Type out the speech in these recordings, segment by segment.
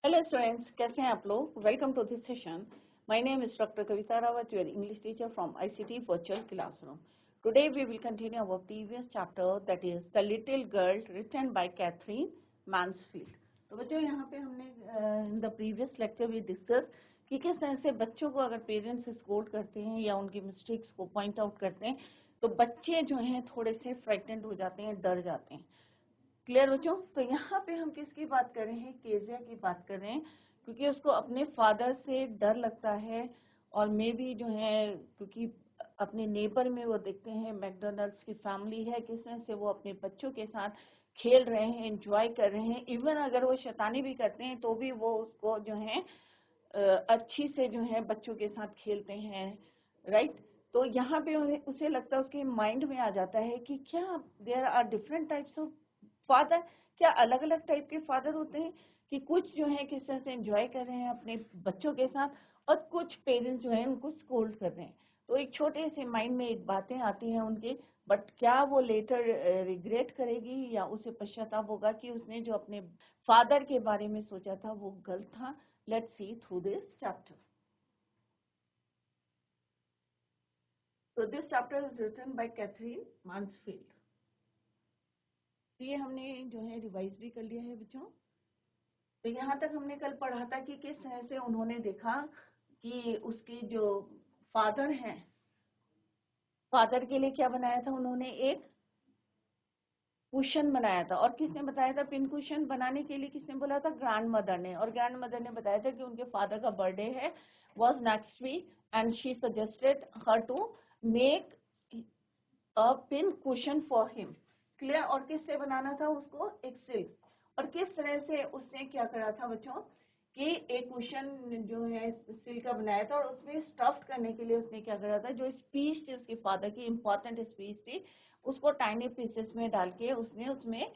Hello students, कैसे हैं आप लोग? Welcome to this session. My name is doctor Kavita Rawat, your English teacher from ICT virtual classroom. Today we will continue our previous chapter, that is the little girl, written by Katherine Mansfield. तो बच्चों, यहाँ पे हमने in the previous lecture we discuss कि किस तरह से बच्चों को अगर पेरेंट्स स्कोर करते हैं या उनकी मिस्टेक्स को पॉइंट आउट करते हैं तो बच्चे जो हैं थोड़े से फ्राइटेंड हो जाते हैं, डर जाते हैं. क्लियर बच्चों? तो यहाँ पे हम किसकी बात कर रहे हैं? केजिया की बात कर रहे हैं, क्योंकि उसको अपने फादर से डर लगता है. और मे भी जो है, क्योंकि अपने नेबर में वो देखते हैं मैकडोनल्ड्स की फैमिली है, किस तरह से वो अपने बच्चों के साथ खेल रहे हैं, एंजॉय कर रहे हैं. इवन अगर वो शैतानी भी करते हैं तो भी वो उसको जो है अच्छी से जो है बच्चों के साथ खेलते हैं. राइट? तो यहाँ पे उसे लगता है, उसके माइंड में आ जाता है कि क्या there are different types of father. क्या अलग अलग टाइप के फादर होते हैं? कि कुछ जो है किस तरह से एंजॉय कर रहे हैं अपने बच्चों के साथ, और कुछ पेरेंट्स जो है उनको स्कोल्ड कर रहे हैं. तो एक छोटे से माइंड में एक बातें आती हैं उनके, बट क्या वो लेटर रिग्रेट करेगी या उसे पश्चाताप होगा कि उसने जो अपने फादर के बारे में सोचा था वो गलत था? Let's see through this chapter. So this chapter is written by Catherine Mansfield. तो ये हमने जो है रिवाइज भी कर लिया है बच्चों. तो यहाँ तक हमने कल पढ़ा था कि किस तरह से उन्होंने देखा कि उसके जो फादर हैं, फादर के लिए क्या बनाया था उन्होंने? एक कुशन बनाया था. और किसने बताया था पिन कुशन बनाने के लिए? किसने बोला था? ग्रैंड मदर ने. और ग्रैंड मदर ने बताया था कि उनके फादर का बर्थडे है, was next week, and she suggested her to make a pin cushion for him. Clear? और किससे बनाना था उसको? एक सिल्क. और किस तरह से उसने क्या करा था बच्चों कि एक कुशन जो है सिल्क का बनाया था, और उसमें स्टफ्ड करने के लिए उसने क्या करा था? जो स्पीच थी उसके फादर की, इंपॉर्टेंट स्पीच थी, उसको टाइनी पीसेस में डाल के उसने उसमें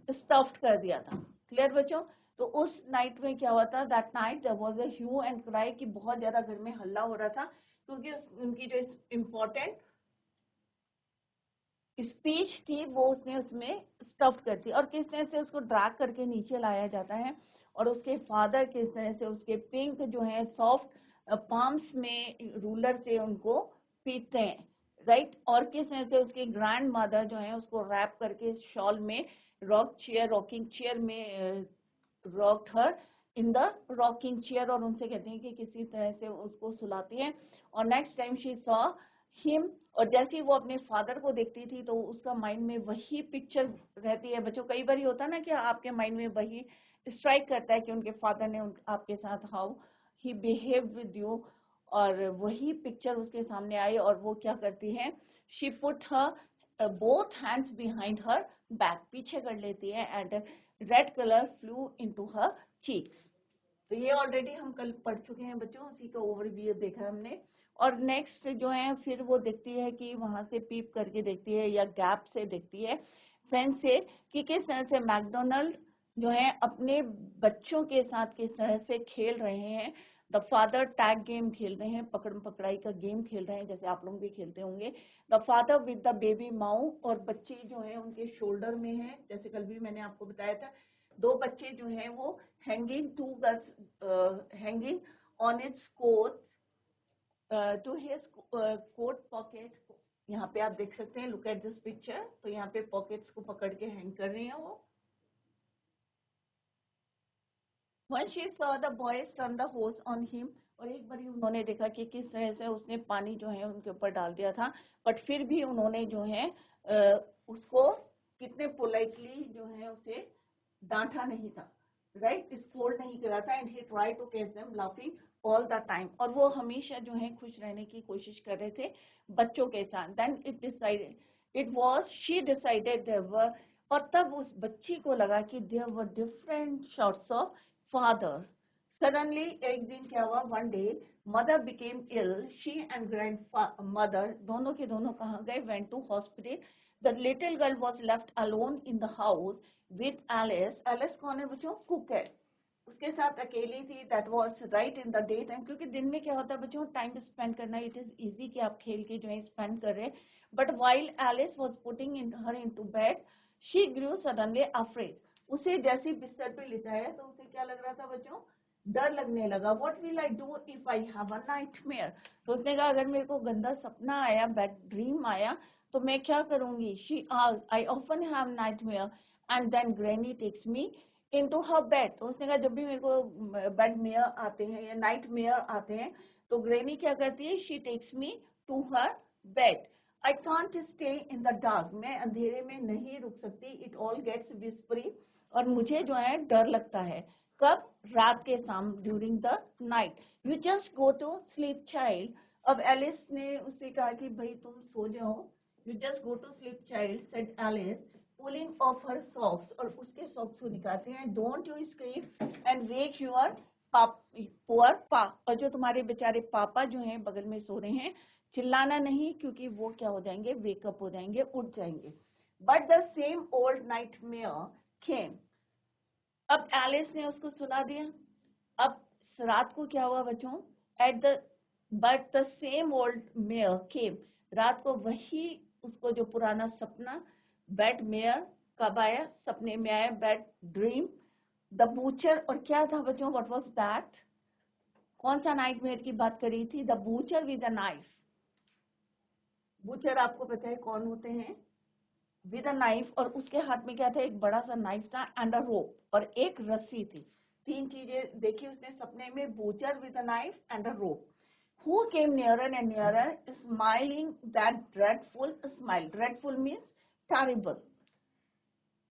स्टफ्ड कर दिया था. क्लियर बच्चों? तो उस नाइट में क्या हुआ था? That night there was a hue and cry, कि बहुत ज्यादा घर में हल्ला हो रहा था, क्योंकि उनकी जो इम्पोर्टेंट स्पीच थी वो उसने उसमें स्टफ्ड कर दी. और किस तरह से उसको ड्रैग करके नीचे लाया जाता है, और उसके फादर किस तरह से उसके पिंक जो है सॉफ्ट पाम्स में रूलर से उनको पीटते हैं. राइट? और किस तरह से उसके ग्रैंड मदर जो है उसको रैप करके शॉल में रॉकिंग चेयर में rocked her in the rocking chair, और उनसे कहते हैं कि किसी तरह से उसको सुलाती है. और next time she saw him, और जैसे ही वो अपने फादर को देखती थी तो उसका माइंड में वही पिक्चर रहती है. बच्चों, कई बार होता है ना कि आपके माइंड में वही स्ट्राइक करता है कि उनके फादर ने आपके साथ how he behave with you, और वही पिक्चर उसके सामने आई. और वो क्या करती है? She put her both hands behind her back, पीछे कर लेती है, and red colour flu into her cheeks. तो ये ऑलरेडी हम कल पढ़ चुके हैं बच्चों, उसी का ओवरव्यू देखा हमने. और नेक्स्ट जो है फिर वो देखती है कि वहां से पीप करके देखती है या गैप से देखती है, फेंस से, कि किस तरह से मैकडोनल्ड जो है अपने बच्चों के साथ किस तरह से खेल रहे हैं. द फादर टैग गेम खेल रहे हैं, पकड़म पकड़ाई का गेम खेल रहे हैं, जैसे आप लोग भी खेलते होंगे. The father with the baby माऊ, और बच्चे जो है उनके शोल्डर में है, जैसे कल भी मैंने आपको बताया था. दो बच्चे जो हैं वो hanging to hanging on its coat to his coat pocket. यहाँ पे आप देख सकते हैं, लुक एट दिस पिक्चर. तो यहाँ पे पॉकेट्स को पकड़ के हैंग कर रही हैं वो. When she saw the boys turn the hose on him, और एक बार उन्होंने देखा कि किस तरह से उसने पानी जो है उनके ऊपर डाल दिया था, बट फिर भी उन्होंने जो है उसको कितने पोलाइटली जो है उसे डांटा नहीं था. राइट? स्कोल्ड नहीं करा था. And he try to catch them laughing all the time, और वो हमेशा जो है खुश रहने की कोशिश कर रहे थे बच्चों के साथ. Then it was she decided there were, और तब उस बच्ची को लगा कि there were different shorts of father. Suddenly, एक दिन क्या हुआ? One day, mother became ill. She and grandmother दोनों के दोनों कहाँ गए? Went to hospital. The little girl was left alone in the house with Alice. Alice कौन है बच्चों? Cook है. उसके साथ अकेली थी. That was right in the daytime. क्योंकि दिन में क्या होता है बच्चों? टाइम स्पेंड करना. इट इज इजी कि आप खेल के जो है स्पेंड कर रहे हैं. But while Alice was putting her into bed, she grew suddenly afraid. उसे जैसे बिस्तर पे लिटाया तो उसे क्या लग रहा था बच्चों, डर लगने लगा। What will I do if I have a nightmare, तो उसने कहा अगर मेरे को गंदा सपना आया, बैड ड्रीम आया, तो मैं क्या करूंगी। She asked, I often have nightmare and then granny takes me into her bed, तो उसने कहा जब भी मेरे को बेड मेयर आते हैं या नाइट मेयर आते हैं तो ग्रैनी क्या करती है, she takes me to her bed. I can't stay in the dark, मैं अंधेरे में नहीं रुक सकती। इट ऑल गेट्स विस्परी, और मुझे जो है डर लगता है। कब, रात के शाम, during the night. You just go to sleep child, अब एलिस ने उससे कहा कि भाई तुम सो जाओ। You just go to sleep child said Alice, pulling off her socks, और उसके सॉक्स को निकालते हैं। Don't you scream and wake your poor pa, और जो तुम्हारे बेचारे पापा जो हैं बगल में सो रहे हैं, चिल्लाना नहीं, क्योंकि वो क्या हो जाएंगे, वेकअप हो जाएंगे, उठ जाएंगे। But the same old nightmare came, अब एलिस ने उसको सुला दिया। अब रात को क्या हुआ बच्चों, at the but the same old mare came, रात को वही उसको जो पुराना सपना, बेड मेयर कब आया, सपने में आया, बेड ड्रीम, द बूचर, और क्या था बच्चों, व्हाट वाज दैट, कौन सा नाइटमेयर की बात करी थी, the butcher with a knife. Butcher आपको पता है कौन होते हैं, विद अ नाइफ, और उसके हाथ में क्या था, एक बड़ा सा नाइफ था, एंड अ रोप, और एक रस्सी थी। तीन चीजें देखी उसने सपने में, butcher with a knife and a rope. Who came nearer and nearer smiling that dreadful smile, dreadful means terrible,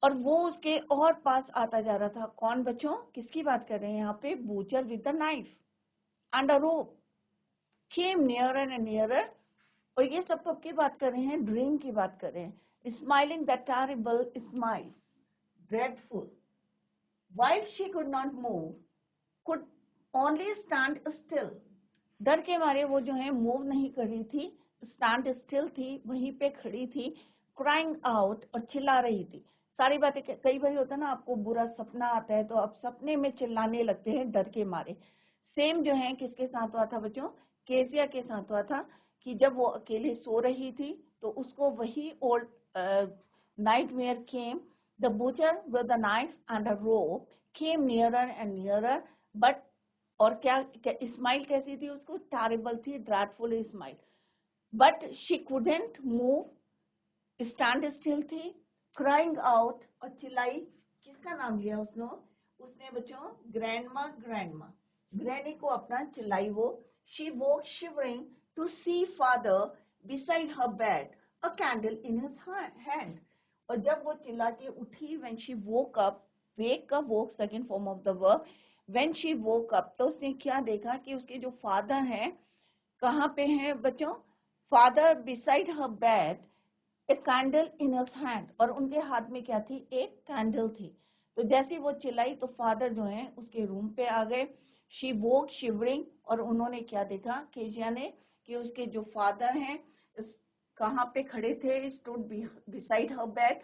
और वो उसके और पास आता जा रहा था। कौन बच्चों, किसकी बात कर रहे हैं यहाँ पे, butcher with the knife and a rope came nearer and nearer, और ये सब कब की बात कर रहे हैं, ड्रीम की बात कर रहे हैं। Smiling that terrible smile, dreadful, while she could not move, could only stand still, डर के मारे वो जो है मूव नहीं कर रही थी, स्टैंड स्टिल थी, वहीं पे खड़ी थी, क्राइंग आउट, और चिल्ला रही थी। सारी बातें, कई बार होता है ना, आपको बुरा सपना आता है तो आप सपने में चिल्लाने लगते हैं डर के मारे। सेम जो है किसके साथ हुआ था बच्चों, केसिया के साथ हुआ था, कि जब वो अकेले सो रही थी तो उसको वही old nightmare came, the butcher with the knife and a rope came nearer and nearer, but, और क्या, स्माइल कैसी थी उसको, टेरिबल थी, dreadful smile, but she couldn't move, stand still थी, क्राइंग आउट, और चिल्लाई। किसका नाम लिया उसने, उसने बच्चों ग्रैंडमा, ग्रैंडमा, ग्रैनी को अपना चिल्लाई वो। She woke shivering to see father beside her bed, a candle in his hand, और जब वो चिल्ला के उठी, when she woke up, wake का woke second form of the verb, when she woke up, तो उसने क्या देखा कि उसके जो फादर हैं कहाँ पे हैं बच्चों, father beside her bed, a candle in her hand, और उनके हाथ में क्या थी, एक कैंडल थी। तो जैसे वो चिल्लाई तो फादर जो है उसके रूम पे आ गए। शी वोक शिवरिंग, और उन्होंने क्या देखा, केशिया ने, कि उसके जो फादर हैं कहाँ पे खड़े थे, stood beside her bed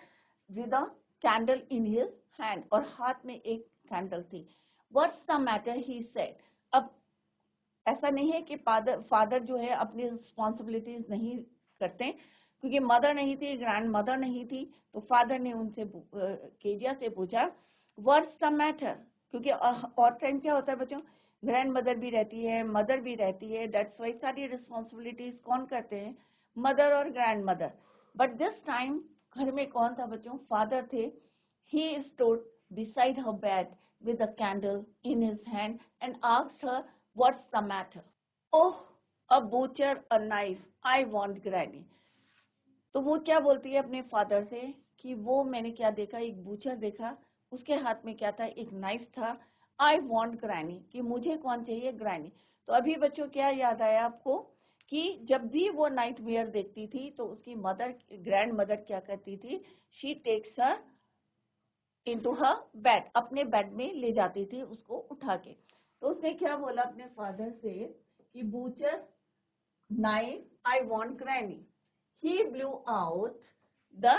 with a candle in his hand, और हाथ में एक कैंडल थी। What's the matter, he said. अब ऐसा नहीं है कि फादर जो है अपनी रिस्पॉन्सिबिलिटीज नहीं करते, क्योंकि मदर नहीं थी, ग्रैंड मदर नहीं थी, तो फादर ने उनसे केजिया से पूछा व्हाट्स द मैटर, क्योंकि और टाइम क्या होता है बच्चों, ग्रैंड मदर भी रहती है, मदर भी रहती है, दैट्स वाई सारी रिस्पॉन्सिबिलिटीज कौन करते हैं, मदर और grand mother. But this time घर में कौन था बच्चों, फादर थे। He stood beside her bed with a candle in his hand and asked her, what's the matter? Oh, a butcher, a knife, I want granny. तो वो क्या बोलती है अपने फादर से कि वो मैंने क्या देखा, एक बूचर देखा, उसके हाथ में क्या था, एक नाइफ था, आई वॉन्ट ग्रैनी, कि मुझे कौन चाहिए, ग्रैनी। तो अभी बच्चों क्या याद आया आपको, कि जब भी वो नाइटमेयर देखती थी तो उसकी मदर, ग्रैंड मदर क्या करती थी, she takes her into her bed, अपने बेड में ले जाती थी उसको उठा के। तो उसने क्या बोला अपने फादर से कि butcher, knife, I want granny. He blew out the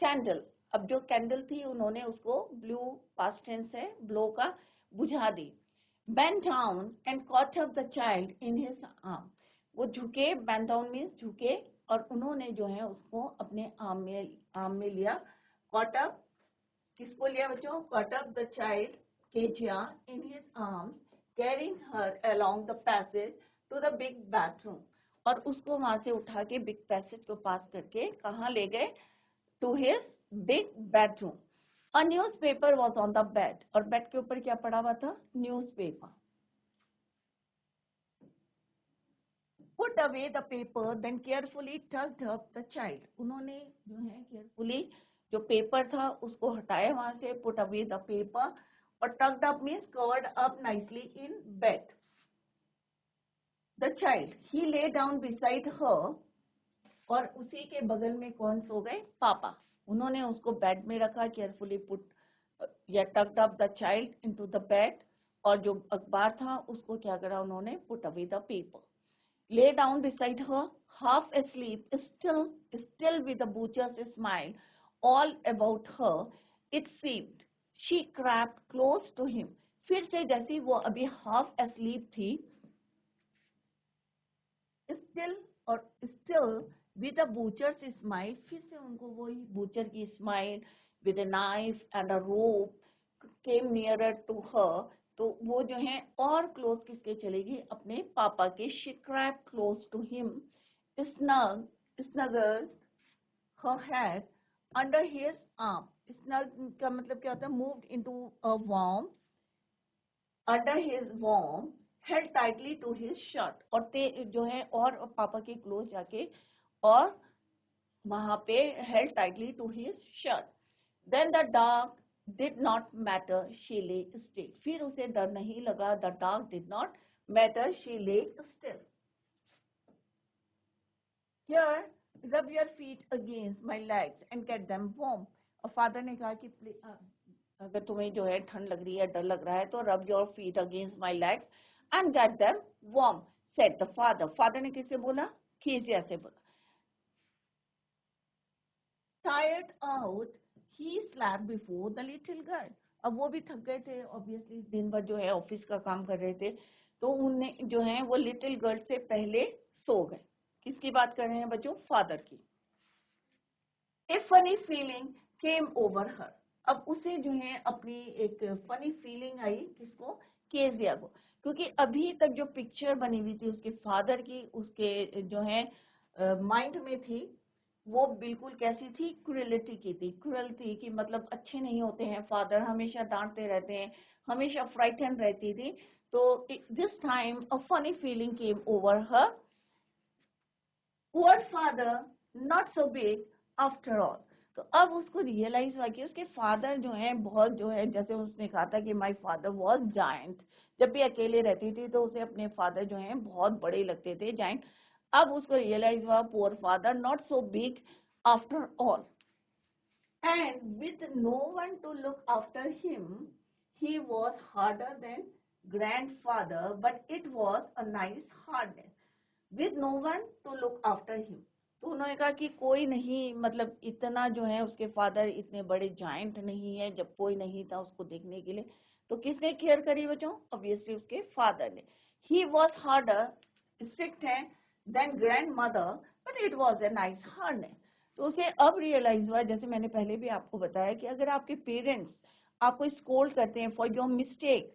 candle, अब जो कैंडल थी उन्होंने उसको, ब्लू पास्ट टेंस है, ब्लो का, बुझा दी। Bent down and caught up the child in his arm, वो झुके, बेंट डाउन मीन्स झुके, और उन्होंने जो है उसको अपने आर्म में लिया, कॉट अप किसको लिया बच्चों? Caught up the child Kezia in his arms, carrying her along the passage to the big bathroom. और उसको वहां से उठा के बिग पैसेज को पास करके कहाँ ले गए? To his big bedroom. A newspaper was on the bed. और बेड के ऊपर क्या पड़ा हुआ था? Newspaper. Put away the paper, then carefully tucked up the child. उन्होंने जो है carefully जो पेपर था उसको हटाया वहां से. Put away the paper. और tucked up means covered up nicely in bed. The child, he lay down beside her. और उसी के बगल में कौन सो गए? पापा. उन्होंने उसको बेड में रखा. केयरफुली पुट या tucked up the child into the bed. और जो अखबार था उसको क्या करा उन्होंने? Put away the paper. Lay down beside her, half asleep, still with a butcher's smile all about her. It seemed. She crept close to him. फिर से जैसे वो अभी half asleep थी, still with a butcher's smile, फिर से उनको वही butcher की smile with a knife and a rope came nearer to her. तो वो जो है और क्लोज किसके चलेगी? अपने पापा के. She crept close to him, snuggled her head under his arm. Snug का मतलब क्या होता है? Moved into a warm, under his warm, held tightly to his shirt. और जो है और पापा के क्लोज जाके और वहां पे held tightly to his shirt. Then the dark did not matter, she lay still. फिर उसे डर नहीं लगा. The dark did not matter, she lay still. Here, rub your feet against my legs and get them warm. और father ने कहा कि अगर तुम्हें जो है ठंड लग रही है, डर लग रहा है, तो rub your feet against my legs and get them warm, said the father. Father ने किससे बोला? कीजिया से बोला. Tired out, he slept before the little girl. अब वो भी थक गए थे ऑब्वियसली, दिन भर जो है ऑफिस का काम कर रहे थे, तो उन्हें जो है वो लिटिल गर्ल से पहले सो गए. किसकी बात कर रहे हैं बच्चों? फादर की. A funny feeling came over her. अब उसे जो है अपनी एक फनी फीलिंग आई. किसको? केजिया को. क्योंकि अभी तक जो पिक्चर बनी हुई थी उसके फादर की, उसके जो है माइंड में थी, वो बिल्कुल कैसी थी? क्रूरलिटी की थी. क्रूरल थी कि मतलब अच्छे नहीं होते हैं फादर, हमेशा डांटते रहते हैं, हमेशा फ्राइटन रहती थी. तो this time a funny feeling came over her. Poor father, not so big after all. तो अब उसको रियलाइज हुआ कि उसके फादर जो है बहुत जो है, जैसे उसने कहा था कि माय फादर वाज जायंट. जब भी अकेले रहती थी तो उसे अपने फादर जो है बहुत बड़े लगते थे, जायंट. अब उसको रियलाइज हुआ poor father, not so big after all. And with no one to look after him, he was harder than grandfather, but it was a nice hardness. With no one to look after him. तो उन्होंने कहा कि कोई नहीं, मतलब इतना जो है उसके फादर इतने बड़े जायंट नहीं है, जब कोई नहीं था उसको देखने के लिए, तो किसने केयर करी बच्चों? ऑब्वियसली उसके फादर ने. ही वॉज हार्डर, स्ट्रिक्ट है, than grand mother, but it was a nice hardness. तो उसे अब रियलाइज हुआ, जैसे मैंने पहले भी आपको बताया, कि अगर आपके पेरेंट्स आपको स्कोल्ड करते हैं फॉर योर मिस्टेक,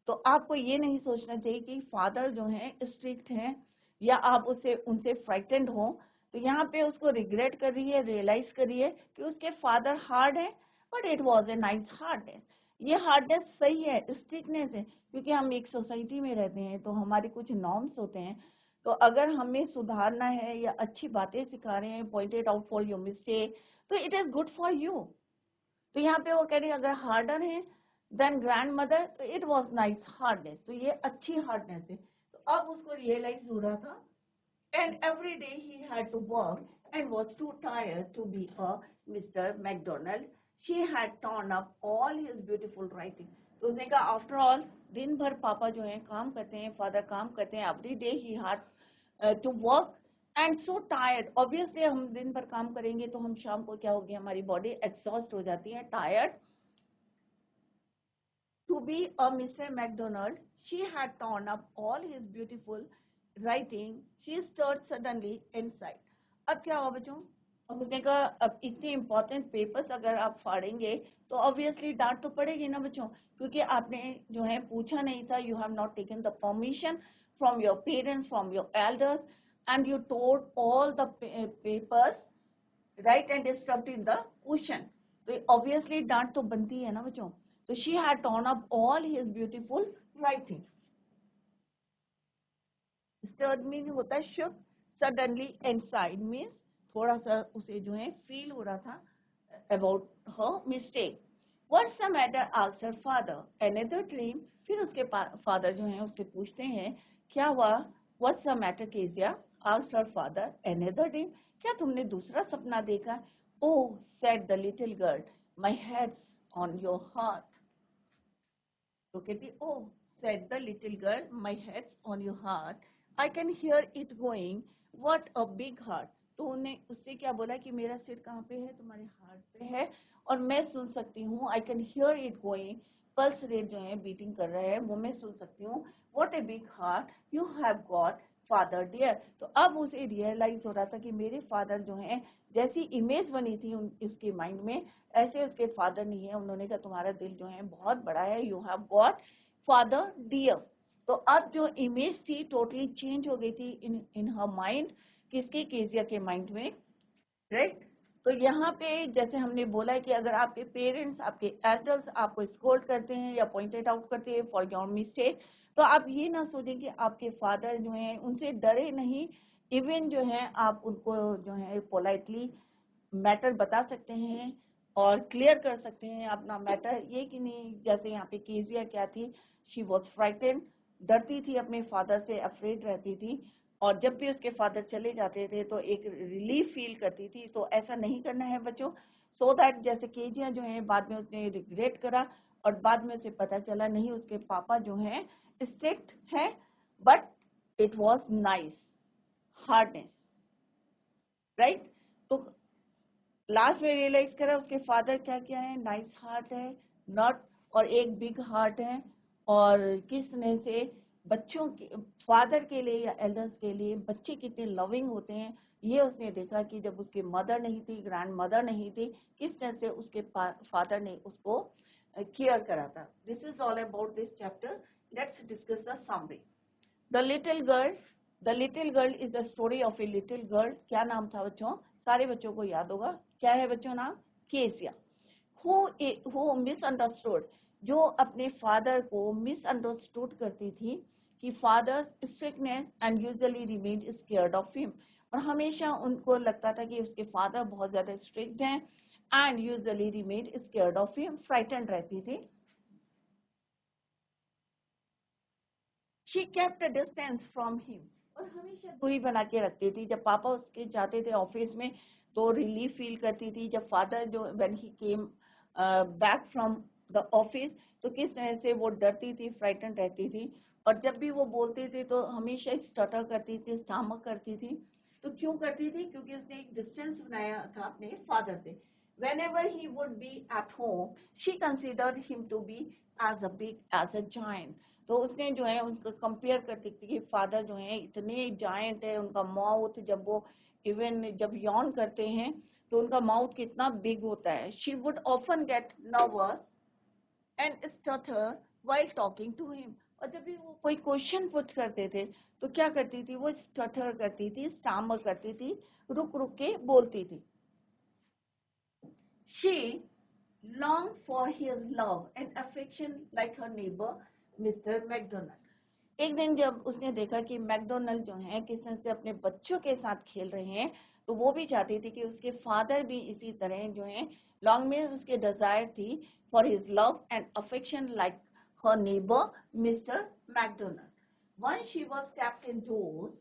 तो आपको ये नहीं सोचना चाहिए कि फादर जो है स्ट्रिक्ट हैं या आप उनसे फ्राइटेंड हो. तो यहाँ पे उसको रिग्रेट कर रही है, रियलाइज कर रही है कि उसके फादर हार्ड है, but it was a nice hardness. ये हार्डनेस सही है, स्ट्रिक्टनेस है, क्योंकि हम एक सोसाइटी में रहते हैं तो हमारे कुछ नॉर्म्स होते हैं. तो अगर हमें सुधारना है या अच्छी बातें सिखा रहे हैं, pointed out for your mistake, तो it is good for you. तो यहाँ पे वो कह रही है अगर हार्डर है देन ग्रैंड मदर, तो इट वॉज नाइस हार्डनेस. तो ये अच्छी हार्डनेस है. तो अब उसको रियलाइज हो रहा था. And every day he had to work and was too tired to be a Mr. McDonald. She had torn up all his beautiful writing. तो उसने कहा आफ्टर ऑल दिन भर पापा जो है काम करते हैं, फादर काम करते हैं, every day he had to work and so tired. Obviously हम दिन भर काम करेंगे तो हम शाम को क्या होगी, हमारी बॉडी एग्जॉस्ट हो जाती है, tired. To be a Mr. McDonald, she had torn up all his beautiful writing. She stirred suddenly inside. अब क्या हुआ बच्चों? अब उसने कहा अब इतने इम्पोर्टेंट पेपर्स अगर आप फाड़ेंगे तो ऑब्वियसली डांट तो पड़ेगी ना बच्चों, क्योंकि आपने जो है पूछा नहीं था, you have not taken the permission from your parents, from your elders, and you tore all the papers right and stuffed in the question, तो ऑब्वियसली डांट तो बनती है ना बच्चों। तो she had torn up all his beautiful writing. Stirred mean होता है शुक, सडनली इनसाइड मीन्स थोड़ा सा उसे जो है फील हो रहा था about her mistake. What's the matter asked her father another dream, फिर उसके फादर जो है उससे पूछते हैं क्या हुआ, what's the matter Kezia, asked her father another dream, क्या तुमने दूसरा सपना देखा। Oh said the little girl, my head's on your heart, तो कहती ओ said the little girl, my head's on your heart. I can hear it going. What a big heart. तो उन्हें उससे क्या बोला कि मेरा सिर कहाँ पे है, तुम्हारे हार्ट पे है और मैं सुन सकती हूँ। I can hear it going. Pulse rate जो है बीटिंग कर रहा है वो मैं सुन सकती हूँ। What a big heart you have got, father dear. तो अब उसे रियलाइज हो रहा था कि मेरे फादर जो हैं जैसी इमेज बनी थी उसके माइंड में ऐसे उसके फादर नहीं है। उन्होंने कहा तुम्हारा दिल जो है बहुत बड़ा है, you have got father dear. तो अब जो इमेज थी टोटली चेंज हो गई थी इन हर माइंड, किसके, केजिया के माइंड में, राइट। तो यहाँ पे जैसे हमने बोला है कि अगर आपके पेरेंट्स, आपके एल्डर्स आपको स्कोल्ड करते हैं या पॉइंटेड आउट करते हैं फॉर योर मिस्टेक, तो आप ये ना सोचें कि आपके फादर जो हैं उनसे डरे नहीं। इवन जो है आप उनको जो है पोलाइटली मैटर बता सकते हैं और क्लियर कर सकते हैं अपना मैटर, ये कि नहीं जैसे यहाँ पे केजिया क्या थी, शी वॉज फ्राइटेंड, डरती थी अपने फादर से, अफ्रेड रहती थी, और जब भी उसके फादर चले जाते थे तो एक रिलीफ फील करती थी। तो ऐसा नहीं करना है बच्चों, सो दैट जैसे केजिया जो है बाद में उसने रिग्रेट करा और बाद में उसे पता चला नहीं उसके पापा जो हैं स्ट्रिक्ट हैं, but it was nice hardness, right. तो लास्ट में रियलाइज करा उसके फादर क्या क्या है, नाइस हार्ट है, नॉट, और एक बिग हार्ट है, और किस तरह से बच्चों के फादर के लिए या एल्डर्स के लिए बच्चे कितने लविंग होते हैं, ये उसने देखा कि जब उसकी मदर नहीं थी, ग्रैंड मदर नहीं थी, किस तरह से उसके फादर ने उसको केयर करा था। This is all about this chapter. Let's discuss the summary. The little girl, the little girl is the story of a little girl. क्या नाम था बच्चों, सारे बच्चों को याद होगा, क्या है बच्चों नाम, केसिया। हु मिसअंडरस्टूड, जो अपने फादर को मिसअंडरस्टूड करती थी कि father strictness and usually remained scared of him, और हमेशा उनको लगता था कि उसके फादर बहुत ज्यादा स्ट्रिक्ट हैं, and usually remained scared of him, frightened रहती थी। She kept a distance from him, और हमेशा दूरी बना के रखती थी। जब पापा उसके जाते थे ऑफिस में तो रिलीफ फील करती थी, जब फादर जो when he came back from the office तो किस तरह से वो डरती थी, फ्राइटन रहती थी, और जब भी वो बोलते थे तो हमेशा स्टटर करती थी, स्टामक करती थी। तो क्यों करती थी, क्योंकि उसने एक डिस्टेंस बनाया था अपने फादर से। whenever he would be at home she considered him to be as a big as a giant। तो उसने जो है उनको कंपेयर करती थी कि फादर जो है इतने जायंट है, उनका माउथ जब वो इवन जब यॉन करते हैं तो उनका माउथ कितना बिग होता है। She would often get nervous and stutter while talking to him, और जब भी वो कोई क्वेश्चन पुट करते थे तो क्या करती थी, वो स्टटर करती थी, स्टामर करती थी, रुक रुक के बोलती थी। She longed for his love and affection like her neighbor Mr. McDonald। एक दिन जब उसने देखा कि मैकडोनल्ड जो है किस तरह से अपने बच्चों के साथ खेल रहे हैं तो वो भी चाहती थी कि उसके फादर भी इसी तरह जो है, लॉन्ग में उसके डिजायर थी for his love and affection like her neighbour mister McDonald. One she was trapped indoors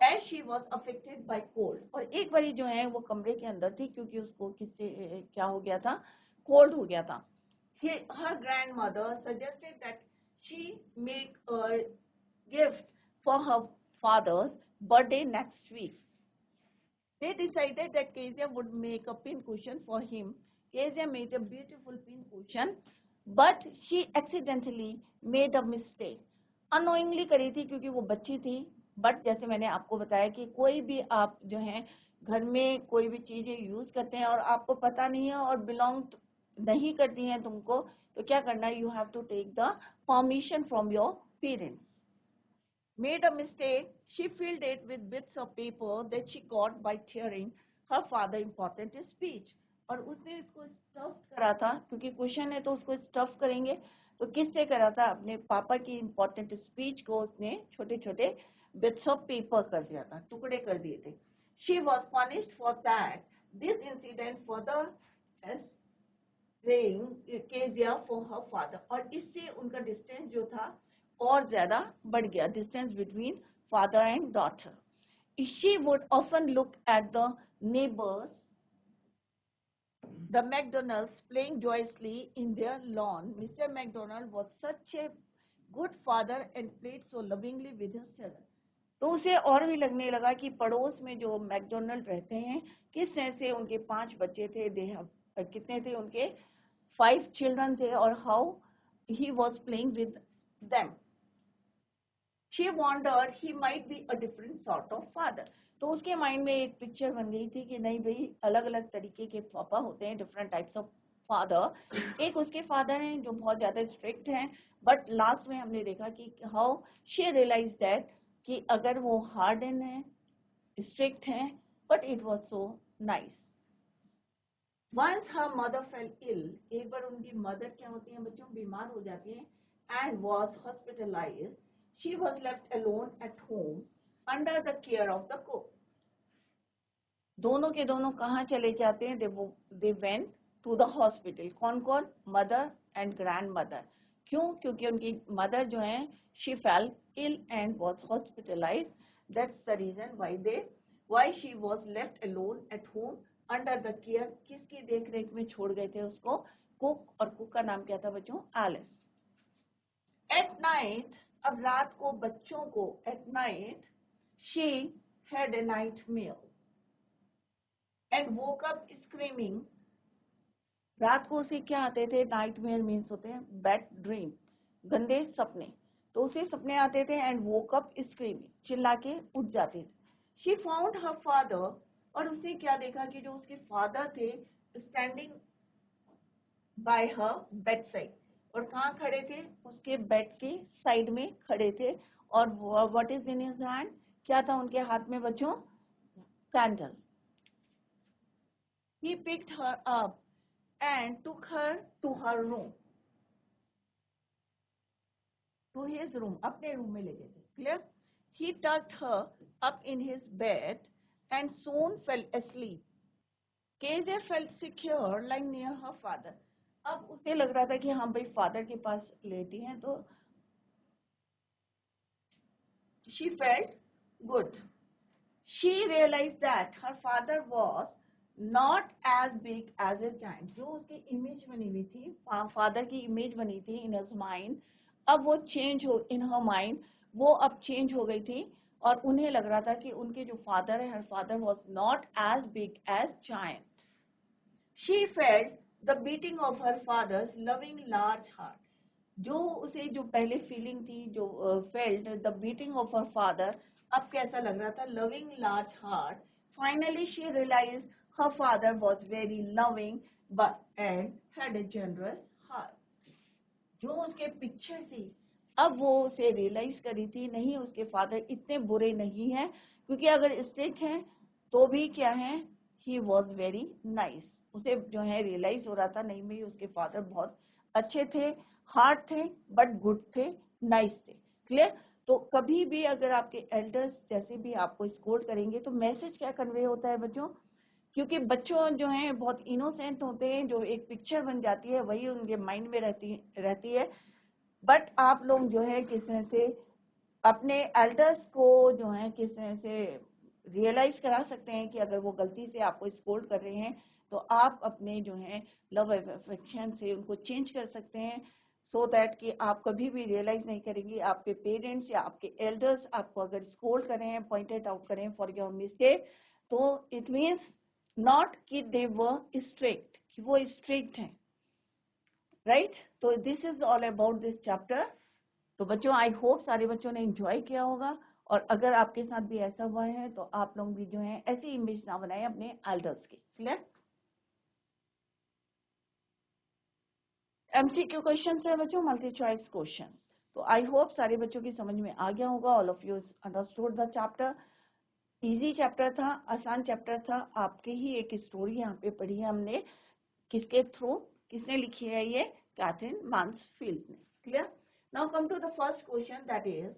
as she was affected by cold, और एक बारी जो है वो कमरे के अंदर थी क्योंकि उसको किससे क्या हो गया था, कोल्ड हो गया था। Her grandmother suggested that she make a gift for her father's birthday next week. They decided that Kezia would make a pin cushion for him. Kezia made a beautiful pin cushion, but she accidentally made a mistake. Unknowingly करी थी क्योंकि वो बच्ची थी, but जैसे मैंने आपको बताया कि कोई भी आप जो है घर में कोई भी चीजें यूज करते हैं और आपको पता नहीं है और बिलोंग नहीं करती हैं तुमको, तो क्या करना है, you have to take the permission from your parents. Made a mistake, she filled it with bits of paper that she got by tearing her father important speech. और उसने इसको स्टफ करा था, क्योंकि क्वेश्चन है तो उसको स्टफ करेंगे, तो किससे करा था, अपने पापा की इम्पोर्टेंट स्पीच को उसने छोटे छोटे बिट्स ऑफ पेपर कर दिया था, टुकड़े कर दिए थे. She was punished for that. This incident further saying Kezia for her father. और इससे उनका डिस्टेंस जो था और ज्यादा बढ़ गया, distance between father and daughter. She would often look at the neighbors, the McDonalds, playing joyously in their lawn. Mr. McDonald was such a good father and played so lovingly with his children. तो उसे और भी लगने लगा कि पड़ोस में जो मैकडोनल्ड रहते हैं, किस तरह से उनके 5 बच्चे थे, कितने थे उनके, 5 चिल्ड्रन थे, और how he was playing with them. She wondered he might be a different sort of father. तो उसके माइंड में एक पिक्चर बन गई थी कि नहीं भाई, अलग अलग तरीके के पापा होते हैं, डिफरेंट टाइप्स ऑफ फादर. एक उसके फादर हैं जो बहुत ज्यादा स्ट्रिक्ट हैं, बट लास्ट में हमने देखा कि हाउ शी रियलाइज दैट कि अगर वो हार्डन है, स्ट्रिक्ट हैं, but it was so nice. Once her mother fell ill, एक बार उनकी मदर क्या होती है बच्चों, बीमार हो जाती हैं, and was hospitalized. She was left alone at home under the care of the cook. दोनों के दोनों कहाँ चले जाते हैं, they went to the hospital. कौन कौन, मदर एंड ग्रैंड मदर. क्यों, क्योंकि उनकी मदर जो है she fell ill and was hospitalized. That's the reason why she was left alone at home under the care. किसकी देख रेख में छोड़ गए थे उसको, कुक. और कुक का नाम क्या था बच्चों, एलिस. At night, अब रात को बच्चों को, at night she had a nightmare and woke up screaming. रात को उसे क्या आते थे, नाइटमेयर मीन्स होते हैं बैड ड्रीम, गंदे सपने. तो उसे सपने आते थे, एंड वोक अप स्क्रीमिंग, चिल्ला के उठ जाते थे. शी फाउंड हर फादर, और उसने क्या देखा कि जो उसके फादर थे स्टैंडिंग बाय हर बेड साइड. और कहाँ खड़े थे, उसके बेड के साइड में खड़े थे. और what is in his hand, क्या था उनके हाथ में बच्चों, candle. He picked her up and took her to her room, to his room, अपने रूम में ले गए थे. Clear? He tucked her up in his bed and soon fell asleep. Kezia felt secure lying near her father. अब उसे लग रहा था कि हाँ भाई फादर के पास लेटी हैं, तो she felt good. She realized that her father was not as big as a giant. जो उसकी इमेज बनी हुई थी, फादर की इमेज बनी थी in his mind, अब वो चेंज हो, in her mind वो अब चेंज हो गई थी. और उन्हें लग रहा था कि उनके जो फादर है, her father was not as big as giant. She felt the beating of her father's loving large heart. जो उसे जो पहले फीलिंग थी, जो felt the beating of her father, अब कैसा लग रहा था, loving large heart. Finally she realise her father was very loving but and had a generous heart. जो उसके पिक्चर थी, अब वो उसे रियलाइज करी थी, नहीं उसके फादर इतने बुरे नहीं हैं, क्योंकि अगर स्ट्रिक्ट हैं तो भी क्या है, ही वॉज वेरी नाइस. उसे जो है रियलाइज हो रहा था, नहीं भाई उसके फादर बहुत अच्छे थे, हार्ड थे, बट गुड थे, नाइस थे. क्लियर? तो कभी भी अगर आपके एल्डर्स जैसे भी आपको स्कोल्ड करेंगे, तो मैसेज क्या कन्वे होता है बच्चों, क्योंकि बच्चों जो हैं बहुत इनोसेंट होते हैं, जो एक पिक्चर बन जाती है वही उनके माइंड में रहती है. बट आप लोग जो है किस तरह से अपने एल्डर्स को जो है किस तरह से रियलाइज करा सकते हैं कि अगर वो गलती से आपको स्कोल्ड कर रहे हैं, तो आप अपने जो है लव अफेक्शन से उनको चेंज कर सकते हैं, सो दैट कि आप कभी भी रियलाइज नहीं करेंगे आपके पेरेंट्स या आपके एल्डर्स आपको अगर स्कोल्ड करें, पॉइंटेड आउट करें फॉर योर मिस्टेक, तो इट मीन्स नॉट कि दे वर स्ट्रिक्ट, कि वो स्ट्रिक्ट हैं. राइट? तो this is all about this chapter. तो बच्चों आई होप सारे बच्चों ने एंजॉय किया होगा, और अगर आपके साथ भी ऐसा हुआ है तो आप लोग भी जो है ऐसी इमेज ना बनाएं अपने एल्डर्स की। क्लियर? एमसीक्यू क्वेश्चन है बच्चों, मल्टी चॉइस क्वेश्चन। तो आई होप सारे बच्चों की समझ में आ गया होगा। All of you understood the chapter. Easy chapter था, आसान चैप्टर था। आपके ही एक स्टोरी यहाँ पे पढ़ी है हमने, किसके थ्रू, किसने लिखी है ये, कैथरीन मांसफील्ड ने। Clear? Now come to the first question, that is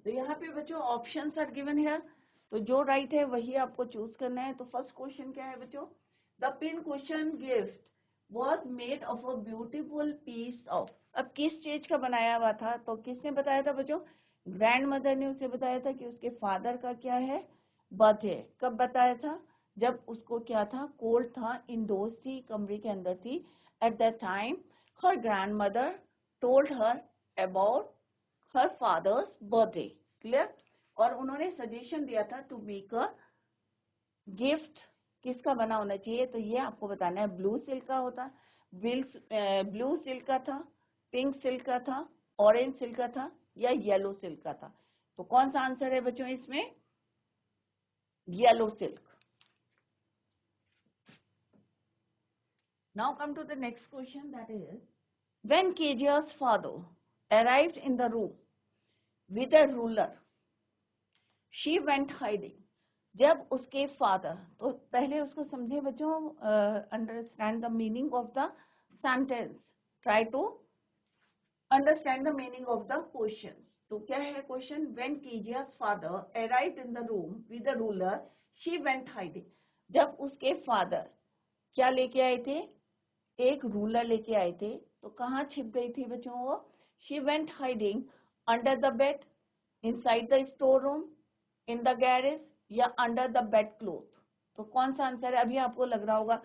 तो यहाँ पे बच्चों ऑप्शंस आर गिवन है, तो जो राइट है वही आपको चूज करना है। तो फर्स्ट क्वेश्चन क्या है बच्चों? The pin cushion gift was made of a beautiful piece of. अब किस चीज का बनाया हुआ था? तो किसने बताया था बच्चों? ग्रैंड मदर ने उसे बताया था कि उसके फादर का क्या है, बर्थडे। कब बताया था? जब उसको क्या था, कोल्ड था, इंडोर्स थी, कमरे के अंदर थी। At that time her grand mother told her about her father's birthday. Clear? और उन्होंने सजेशन दिया था टू मेक अ गिफ्ट। किसका बना होना चाहिए? तो ये आपको बताना है। ब्लू सिल्क का होता, ब्लू सिल्क का था, पिंक सिल्क का था, ऑरेंज सिल्क का था, या येलो सिल्क का था? तो कौन सा आंसर है बच्चों इसमें? Yellow silk. Now come to the next question, that is when Kezia's father arrived in the room with a ruler, she went hiding। जब उसके फादर, तो पहले उसको समझे बच्चों, understand the meaning of the sentence, try to understand the meaning of the question. तो क्या है question? When Kezia's father arrived in the room with a ruler she went hiding. जब उसके फादर क्या लेके आए थे? एक रूलर लेके आए थे। तो कहाँ छिप गई थी बच्चों वो? She went hiding under the bed, inside the store room, in the garage, या अंडर द बेड क्लोथ। तो कौन सा आंसर है? अभी आपको लग रहा होगा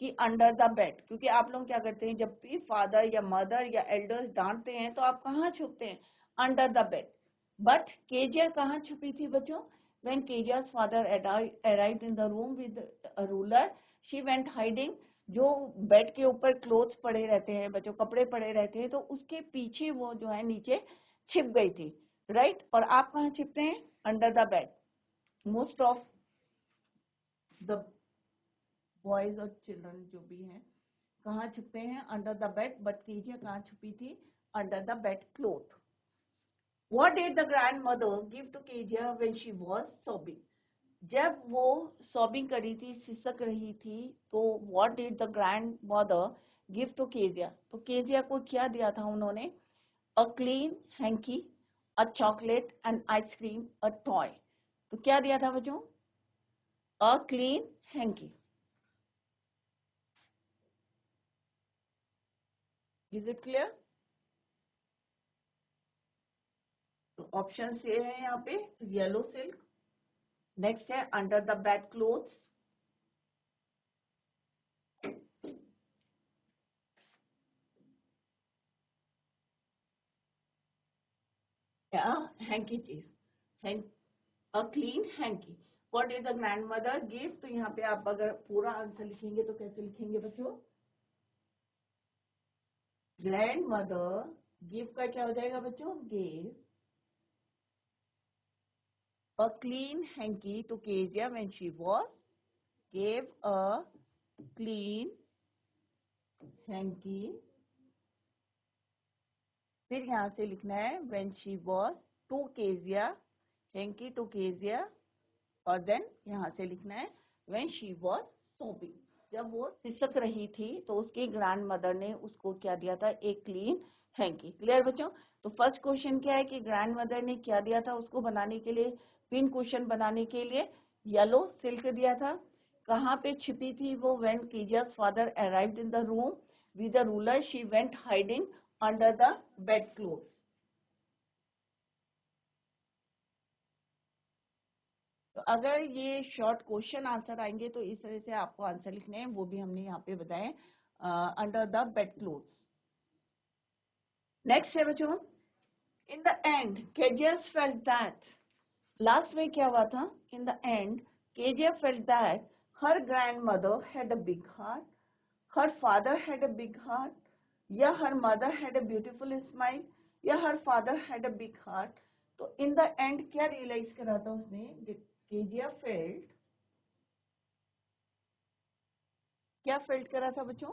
कि अंडर द बेड, क्योंकि आप लोग क्या करते हैं, जब भी फादर या मदर या एल्डर्स डांटते हैं तो आप कहाँ छुपते हैं? Under the bed. But Kezia कहाँ छुपी थी बच्चों? When Kezia's father arrived in the room with a ruler, she went hiding। जो बेड के ऊपर क्लोथ्स पड़े रहते हैं बच्चों, कपड़े पड़े रहते हैं, तो उसके पीछे वो जो है नीचे छिप गई थी। राइट? और आप कहाँ छिपते हैं? Under the bed. Most of the boys और चिल्ड्रन जो भी हैं कहाँ छुपते हैं? Under the bed. बट कीजिए कहाँ छुपी थी? Under the bed cloth. What did the grandmother give to Kezia when she was sobbing? जब वो सॉबिंग करी थी, सिसक रही थी, तो what did the grandmother give to Kezia? तो केजिया को क्या दिया था उन्होंने? A clean hanky, a chocolate, an ice cream, a toy। तो क्या दिया था बच्चों? A clean hanky। Is it clear? तो ऑप्शन ए है यहाँ पे येलो सिल्क। नेक्स्ट है अंडर द बेड क्लोथ्स, या handkerchief, a clean hanky. What is the grandmother give? तो यहाँ पे आप अगर पूरा आंसर लिखेंगे तो कैसे लिखेंगे बच्चों? ग्रैंड मदर गिव का क्या हो जाएगा बच्चों? Give a clean hanky to Kezia when she was, gave a clean hanky, फिर यहाँ से लिखना है when she was to Kezia, hanky to Kezia, और देन यहाँ से लिखना है when she was sobbing। जब वो सिसक रही थी तो उसकी ग्रैंड मदर ने उसको क्या दिया था? एक क्लीन हैंकी। क्लियर बच्चों? तो फर्स्ट क्वेश्चन क्या है कि ग्रैंड मदर ने क्या दिया था उसको बनाने के लिए? पिन क्वेश्चन बनाने के लिए येलो सिल्क दिया था। कहाँ पे छिपी थी वो? When Kezia's father arrived in the room with a ruler she went hiding under the bed clothes. तो अगर ये शॉर्ट क्वेश्चन आंसर आएंगे तो इस तरह से आपको आंसर लिखने हैं, वो भी हमने यहाँ पे बताए, under the bed clothes. Next है बच्चों, in the end Kezia's felt that, last में क्या हुआ था? In the end Kezia felt that her grandmother had a big heart, her father had a big heart, या her mother had a beautiful smile, या her father had a big heart. तो in the end क्या realise करा था उसने? Kezia felt, क्या felt करा था बच्चों?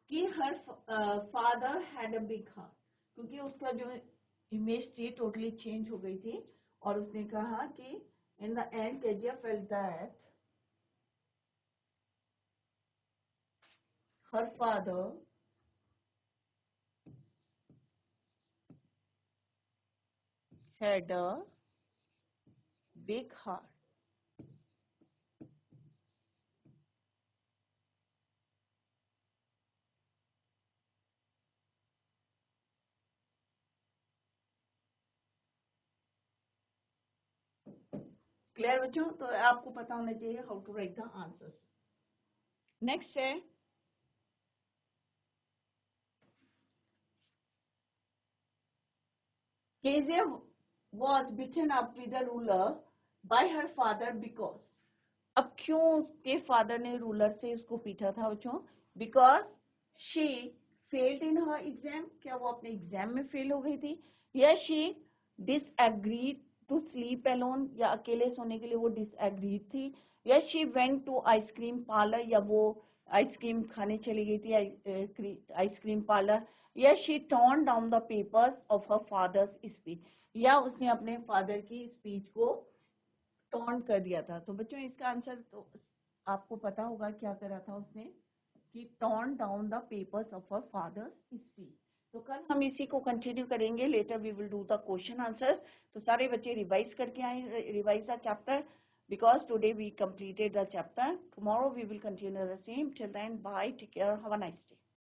कि हर father had a big heart, क्योंकि उसका जो इमेज थी टोटली चेंज हो गई थी। और उसने कहा कि in the end Kezia felt that her father had a big heart। Clear बच्चों? तो आपको पता होना चाहिए how to write the answers. Next है Kezia was beaten up with a ruler by her father because। अब क्यों उसके फादर ने रूलर से उसको पीटा था बच्चों? Because she failed in her exam, क्या वो अपने एग्जाम में फेल हो गई थी? या she disagreed to sleep alone, या अकेले सोने के लिए वो डिसएग्रीड थी? या she went to ice cream parlour, या वो आइसक्रीम खाने चली गई थी आइसक्रीम पार्लर? या she turn down the papers of her father's speech, या उसने अपने फादर की स्पीच को टॉन्ट कर दिया था? तो बच्चों इसका आंसर तो आपको पता होगा क्या करा था उसने, कि torn down the papers of her father's speech. तो कल हम इसी को कंटिन्यू करेंगे, later we will do the question answers. तो सारे बच्चे रिवाइज करके आए, revise the chapter, because today we completed the chapter. Tomorrow we will continue the same. Till then, bye, take care, have a nice day.